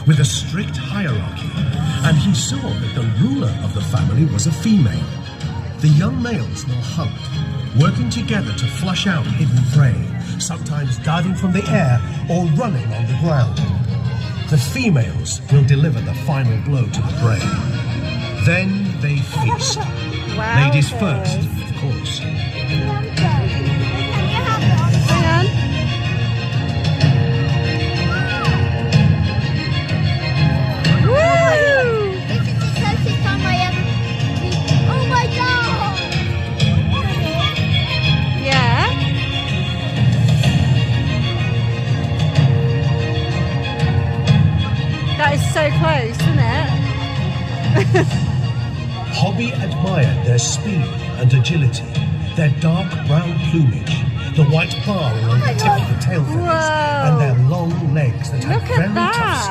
with a strict hierarchy, and he saw that the ruler of the family was a female. The young males will hunt, working together to flush out hidden prey, sometimes diving from the air or running on the ground. The females will deliver the final blow to the prey. Then they feast. Wow. Ladies first, of course. That is so close, isn't it? Hobby admired their speed and agility, their dark brown plumage, the white bar along the tip of the tail feathers, and their long legs that had Look at very that. tough